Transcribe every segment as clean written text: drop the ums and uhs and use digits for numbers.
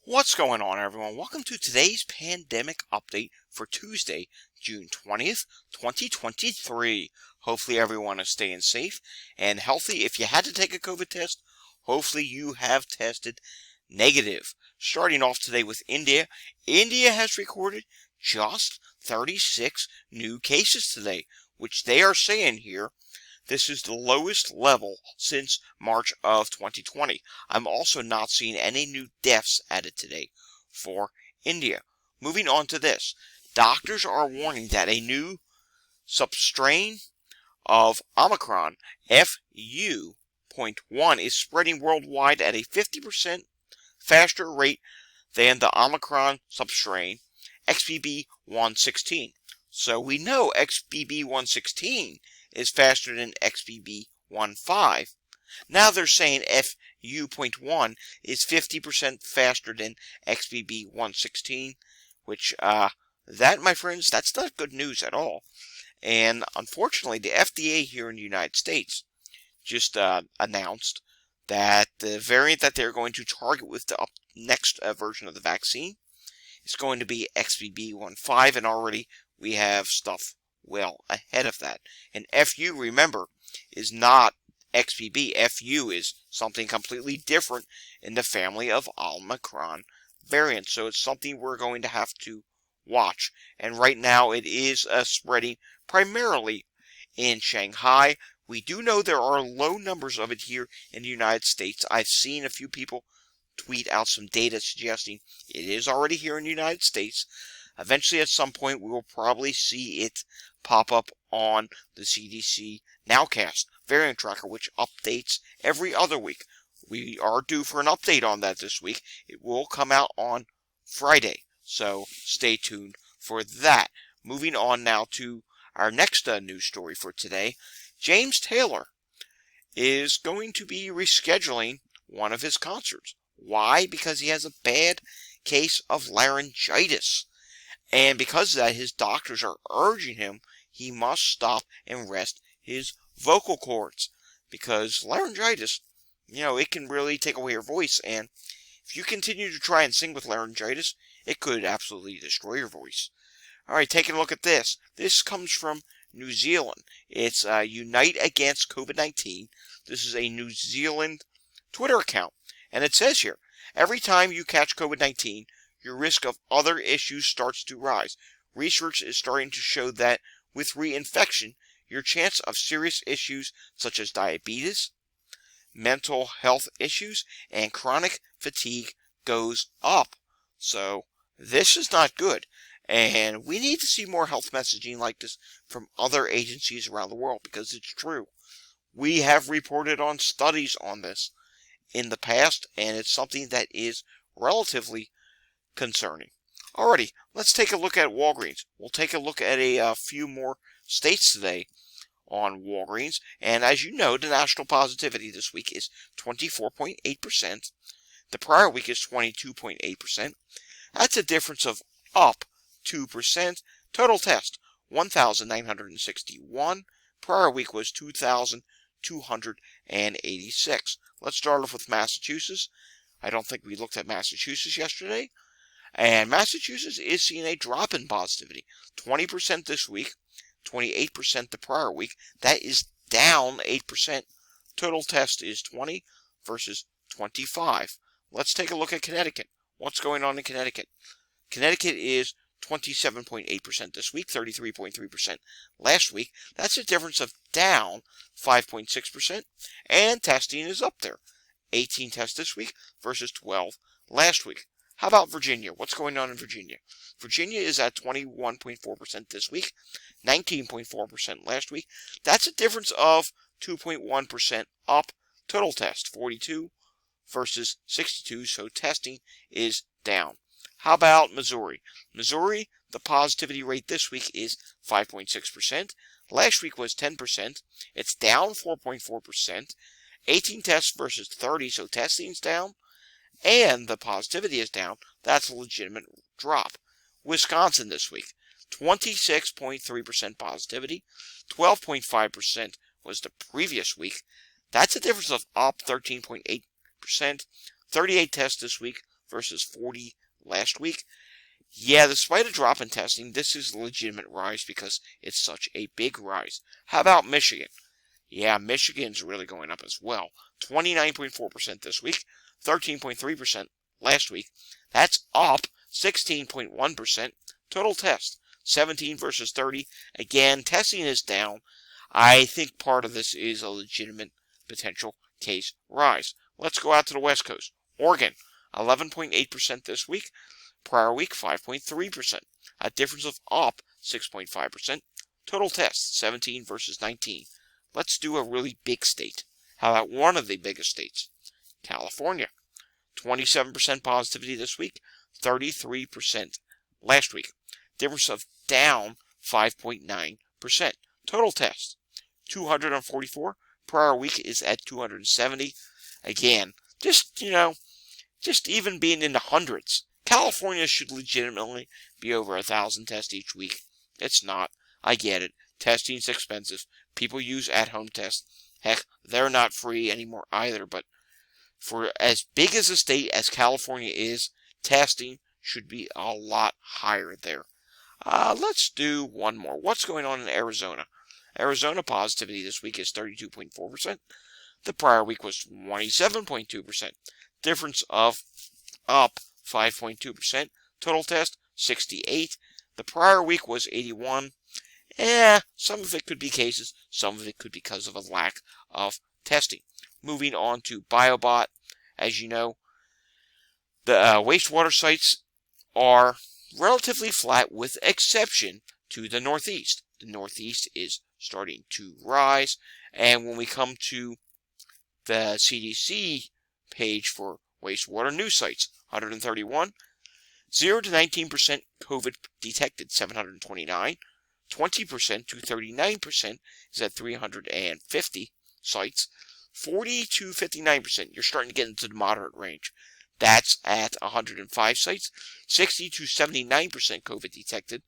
What's going on, everyone? Welcome to today's pandemic update for Tuesday, June 20th, 2023. Hopefully everyone is staying safe and healthy. If you had to take a COVID test, hopefully you have tested negative. Starting off today with India. India has recorded just 36 new cases today, which they are saying here this is the lowest level since March of 2020. I'm also not seeing any new deaths added today for India. Moving on to this. Doctors are warning that a new substrain of Omicron, FU.1, is spreading worldwide at a 50% faster rate than the Omicron substrain, XBB.1.16. So we know XBB.1.16 is faster than XBB.1.5. Now they're saying FU.1 is 50% faster than XBB.1.16, which, that, my friends, that's not good news at all. And unfortunately, the FDA here in the United States just announced that the variant that they're going to target with the next version of the vaccine is going to be XBB.1.5, and already we have stuff well ahead of that. And FU, remember, is not XBB. FU is something completely different in the family of Omicron variants. So it's something we're going to have to watch. And right now it is spreading primarily in Shanghai. We do know there are low numbers of it here in the United States. I've seen a few people tweet out some data suggesting it is already here in the United States. Eventually, at some point, we will probably see it pop up on the CDC Nowcast variant tracker, which updates every other week. We are due for an update on that this week. It will come out on Friday, so stay tuned for that. Moving on now to our next news story for today. James Taylor is going to be rescheduling one of his concerts. Why? Because he has a bad case of laryngitis. And because of that, his doctors are urging him he must stop and rest his vocal cords. Because laryngitis, it can really take away your voice. And if you continue to try and sing with laryngitis, it could absolutely destroy your voice. Alright, taking a look at this. This comes from New Zealand. It's Unite Against COVID-19. This is a New Zealand Twitter account. And it says here, every time you catch COVID-19, your risk of other issues starts to rise. Research is starting to show that with reinfection, your chance of serious issues such as diabetes, mental health issues, and chronic fatigue goes up. So this is not good. And we need to see more health messaging like this from other agencies around the world because it's true. We have reported on studies on this in the past, and it's something that is relatively concerning. Alrighty, let's take a look at Walgreens. We'll take a look at a few more states today on Walgreens. And as you know, the national positivity this week is 24.8%. The prior week is 22.8%. That's a difference of up 2%. Total test, 1,961. Prior week was 2,286. Let's start off with Massachusetts. I don't think we looked at Massachusetts yesterday. And Massachusetts is seeing a drop in positivity. 20% this week, 28% the prior week. That is down 8%. Total test is 20 versus 25. Let's take a look at Connecticut. What's going on in Connecticut? Connecticut is 27.8% this week, 33.3% last week. That's a difference of down 5.6%. And testing is up there. 18 tests this week versus 12 last week. How about Virginia? What's going on in Virginia? Virginia is at 21.4% this week, 19.4% last week. That's a difference of 2.1% up. Total test, 42 versus 62, so testing is down. How about Missouri? Missouri, the positivity rate this week is 5.6%. Last week was 10%. It's down 4.4%. 18 tests versus 30, so testing's down. And the positivity is down. That's a legitimate drop. Wisconsin this week, 26.3% positivity, 12.5% was the previous week. That's a difference of up 13.8%. 38 tests this week versus 40 last week. Yeah, despite a drop in testing, this is a legitimate rise because it's such a big rise. How about Michigan? Yeah, Michigan's really going up as well. 29.4% this week, 13.3% last week. That's up 16.1%. Total test, 17 versus 30. Again, testing is down. I think part of this is a legitimate potential case rise. Let's go out to the West Coast. Oregon, 11.8% this week. Prior week, 5.3%. A difference of up 6.5%. Total tests, 17 versus 19. Let's do a really big state. How about one of the biggest states? California. 27% positivity this week, 33% last week. Difference of down 5.9%. Total tests, 244. Prior week is at 270. Again, just even being in the hundreds. California should legitimately be over 1,000 tests each week. It's not. I get it. Testing's expensive. People use at-home tests. Heck, they're not free anymore either. But for as big as a state as California is, testing should be a lot higher there. Let's do one more. What's going on in Arizona? Arizona positivity this week is 32.4%. The prior week was 27.2%. Difference of up 5.2%. Total test, 68. The prior week was 81. Some of it could be cases. Some of it could be because of a lack of testing. Moving on to BioBot. As you know, the wastewater sites are relatively flat with exception to the Northeast. The Northeast is starting to rise. And when we come to the CDC page for wastewater news sites, 131. 0 to 19% COVID detected, 729. 20% to 39% is at 350 sites. 40 to 59%, you're starting to get into the moderate range. That's at 105 sites. 60 to 79% COVID detected.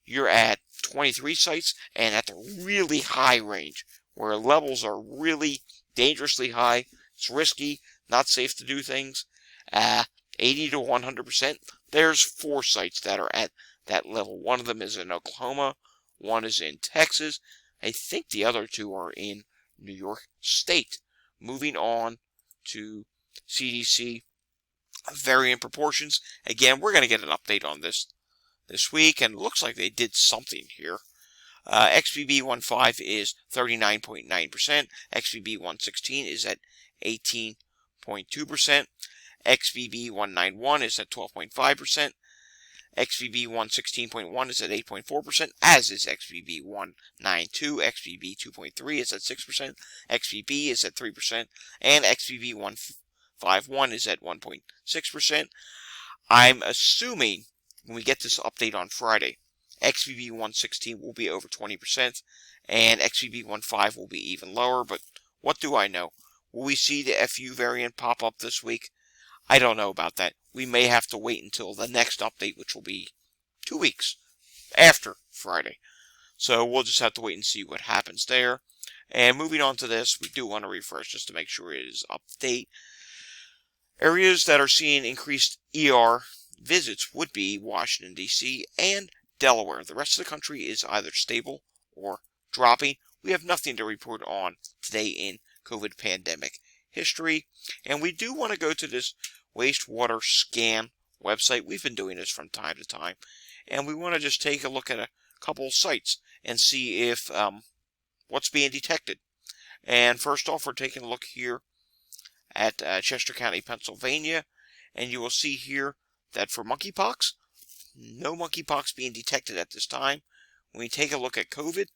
You're at 23 sites, and at the really high range, where levels are really dangerously high. It's risky, not safe to do things. 80 to 100%. There's 4 sites that are at that level. One of them is in Oklahoma. One is in Texas. I think the other 2 are in New York State. Moving on to CDC variant proportions. Again, we're going to get an update on this week, and it looks like they did something here. XBB.1.5 is 39.9%. XBB.1.16 is at 18.2%. XBB.1.9.1 is at 12.5%. XBB.1.16.1 is at 8.4%, as is XBB.1.9.2. XBB.2.3 is at 6%. XBB is at 3%. And XBB.1.5.1 is at 1.6%. I'm assuming when we get this update on Friday, XBB.1.16 will be over 20%, and XBB.1.5 will be even lower, but what do I know? Will we see the FU variant pop up this week? I don't know about that. We may have to wait until the next update, which will be 2 weeks after Friday. So we'll just have to wait and see what happens there. And moving on to this, we do want to refresh just to make sure it is up to date. Areas that are seeing increased ER visits would be Washington, D.C. and Delaware. The rest of the country is either stable or dropping. We have nothing to report on today in COVID pandemic history. And we do want to go to this wastewater scan website. We've been doing this from time to time. And we want to just take a look at a couple of sites and see if what's being detected. And first off, we're taking a look here at Chester County, Pennsylvania. And you will see here that for monkeypox, no monkeypox being detected at this time. When we take a look at COVID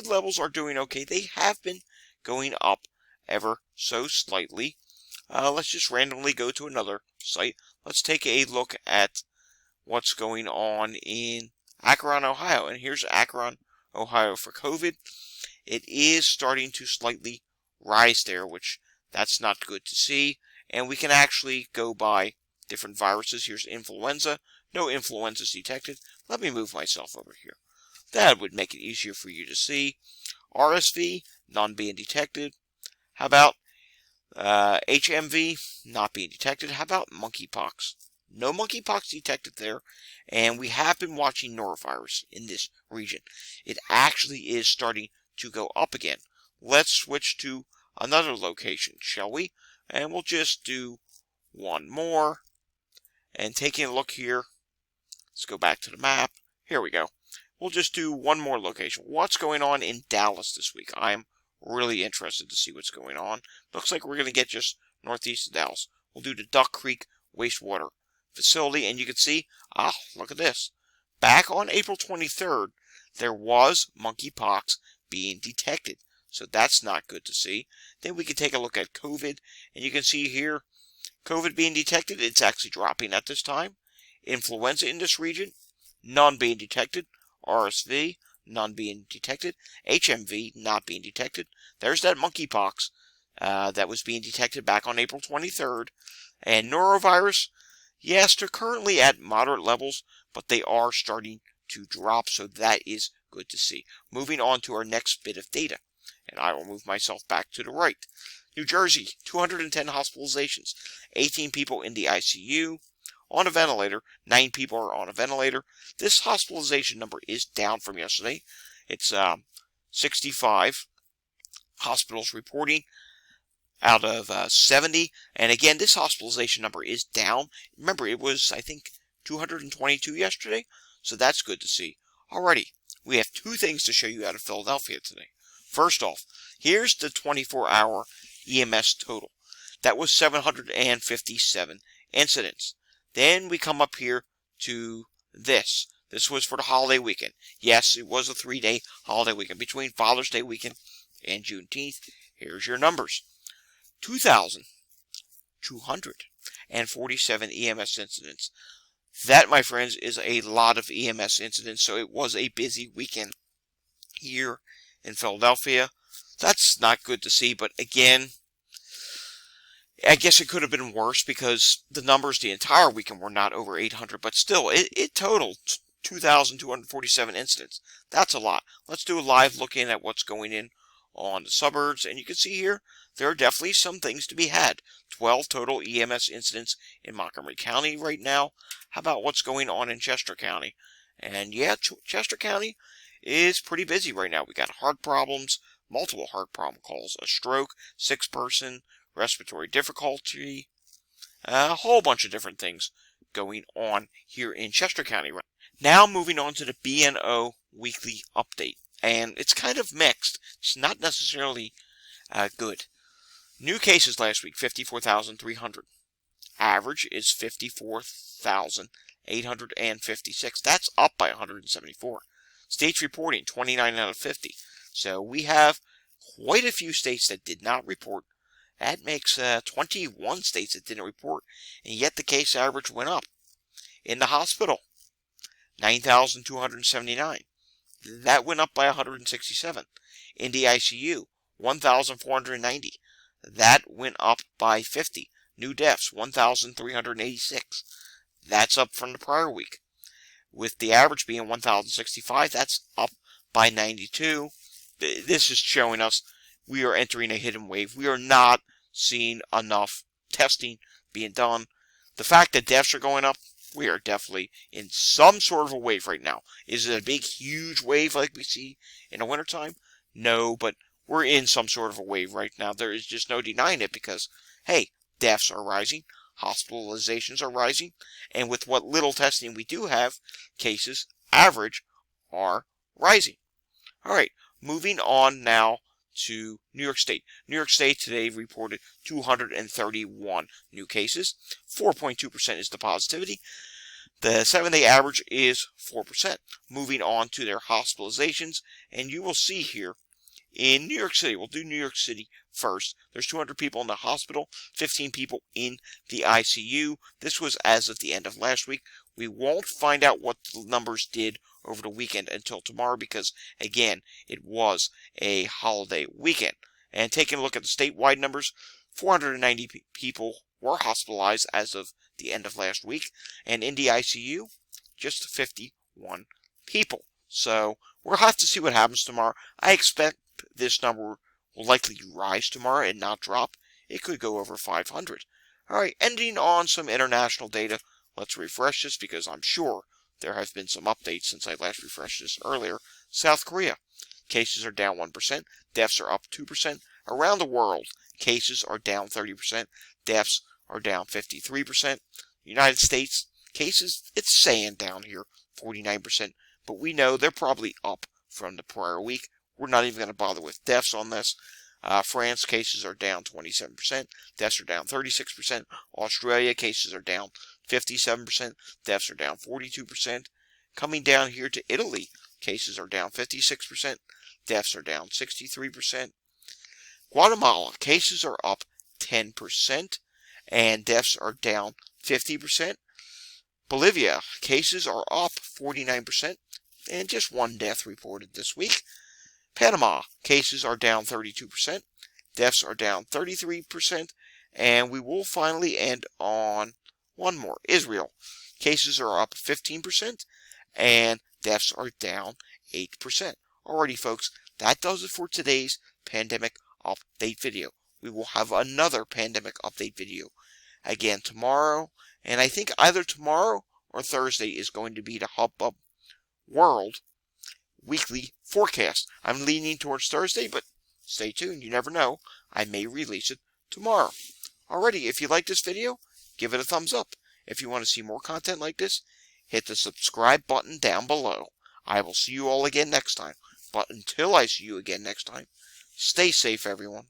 levels are doing okay. They have been going up ever so slightly. Let's just randomly go to another site. Let's take a look at what's going on in Akron, Ohio. And here's Akron, Ohio for COVID. It is starting to slightly rise there, which that's not good to see. And we can actually go by different viruses. Here's influenza. No influenzas detected. Let me move myself over here. That would make it easier for you to see. RSV, none being detected. How about HMV not being detected. How about monkeypox? No monkeypox detected there, and we have been watching norovirus in this region. It actually is starting to go up again. Let's switch to another location, shall we? And we'll just do one more. And taking a look here, let's go back to the map. Here we go. We'll just do one more location. What's going on in Dallas this week? I'm really interested to see what's going on. Looks like we're going to get just northeast of Dallas. We'll do the Duck Creek Wastewater Facility, and you can see, look at this. Back on April 23rd, there was monkeypox being detected. So that's not good to see. Then we can take a look at COVID, and you can see here, COVID being detected, it's actually dropping at this time. Influenza in this region, none being detected. RSV, none being detected. HMV, not being detected. There's that monkeypox that was being detected back on April 23rd. And norovirus, yes, they're currently at moderate levels, but they are starting to drop, so that is good to see. Moving on to our next bit of data, and I will move myself back to the right. New Jersey, 210 hospitalizations, 18 people in the ICU. On a ventilator, 9 people are on a ventilator. This hospitalization number is down from yesterday. It's 65 hospitals reporting out of 70. And again, this hospitalization number is down. Remember, it was, I think, 222 yesterday. So that's good to see. Alrighty, we have 2 things to show you out of Philadelphia today. First off, here's the 24-hour EMS total. That was 757 incidents. Then we come up here to this. This was for the holiday weekend. Yes, it was a 3-day holiday weekend between Father's Day weekend and Juneteenth. Here's your numbers. 2,247 EMS incidents. That, my friends, is a lot of EMS incidents, so it was a busy weekend here in Philadelphia. That's not good to see, but again, I guess it could have been worse because the numbers the entire weekend were not over 800, but still, it totaled 2,247 incidents. That's a lot. Let's do a live look in at what's going in on the suburbs, and you can see here, there are definitely some things to be had. 12 total EMS incidents in Montgomery County right now. How about what's going on in Chester County? And yeah, Chester County is pretty busy right now. We got heart problems, multiple heart problem calls, a stroke, 6-person, respiratory difficulty, a whole bunch of different things going on here in Chester County. Now moving on to the BNO weekly update, and it's kind of mixed. It's not necessarily good. New cases last week, 54,300. Average is 54,856. That's up by 174. States reporting, 29 out of 50. So we have quite a few states that did not report. That makes 21 states that didn't report, and yet the case average went up. In the hospital, 9,279. That went up by 167. In the ICU, 1,490. That went up by 50. New deaths, 1,386. That's up from the prior week. With the average being 1,065, that's up by 92. This is showing us we are entering a hidden wave. We are not seeing enough testing being done. The fact that deaths are going up, we are definitely in some sort of a wave right now. Is it a big, huge wave like we see in the wintertime? No, but we're in some sort of a wave right now. There is just no denying it because, hey, deaths are rising, hospitalizations are rising, and with what little testing we do have, cases, average, are rising. All right, moving on now to New York State. New York State today reported 231 new cases. 4.2% is the positivity. The 7-day average is 4%. Moving on to their hospitalizations, and you will see here in New York City, we'll do New York City first. There's 200 people in the hospital, 15 people in the ICU. This was as of the end of last week. We won't find out what the numbers did over the weekend until tomorrow because, again, it was a holiday weekend. And taking a look at the statewide numbers, 490 people were hospitalized as of the end of last week. And in the ICU, just 51 people. So we'll have to see what happens tomorrow. I expect this number will likely rise tomorrow and not drop. it could go over 500. Alright, ending on some international data. Let's refresh this because I'm sure there have been some updates since I last refreshed this earlier. South Korea, cases are down 1%, deaths are up 2%. Around the world, cases are down 30%, deaths are down 53%. United States, cases, it's saying down here 49%, but we know they're probably up from the prior week. We're not even going to bother with deaths on this. France, cases are down 27%, deaths are down 36%. Australia, cases are down 57%, deaths are down 42%. Coming down here to Italy, cases are down 56%, deaths are down 63%. Guatemala, cases are up 10%, and deaths are down 50%. Bolivia, cases are up 49%, and just one death reported this week. Panama, cases are down 32%, deaths are down 33%, and we will finally end on one more. Israel, cases are up 15%, and deaths are down 8%. Alrighty, folks, that does it for today's pandemic update video. We will have another pandemic update video again tomorrow, and I think either tomorrow or Thursday is going to be the Hubbub World weekly forecast. I'm leaning towards Thursday, but stay tuned. You never know. I may release it tomorrow. Alrighty, if you like this video, give it a thumbs up. If you want to see more content like this, hit the subscribe button down below. I will see you all again next time. But until I see you again next time, stay safe, everyone.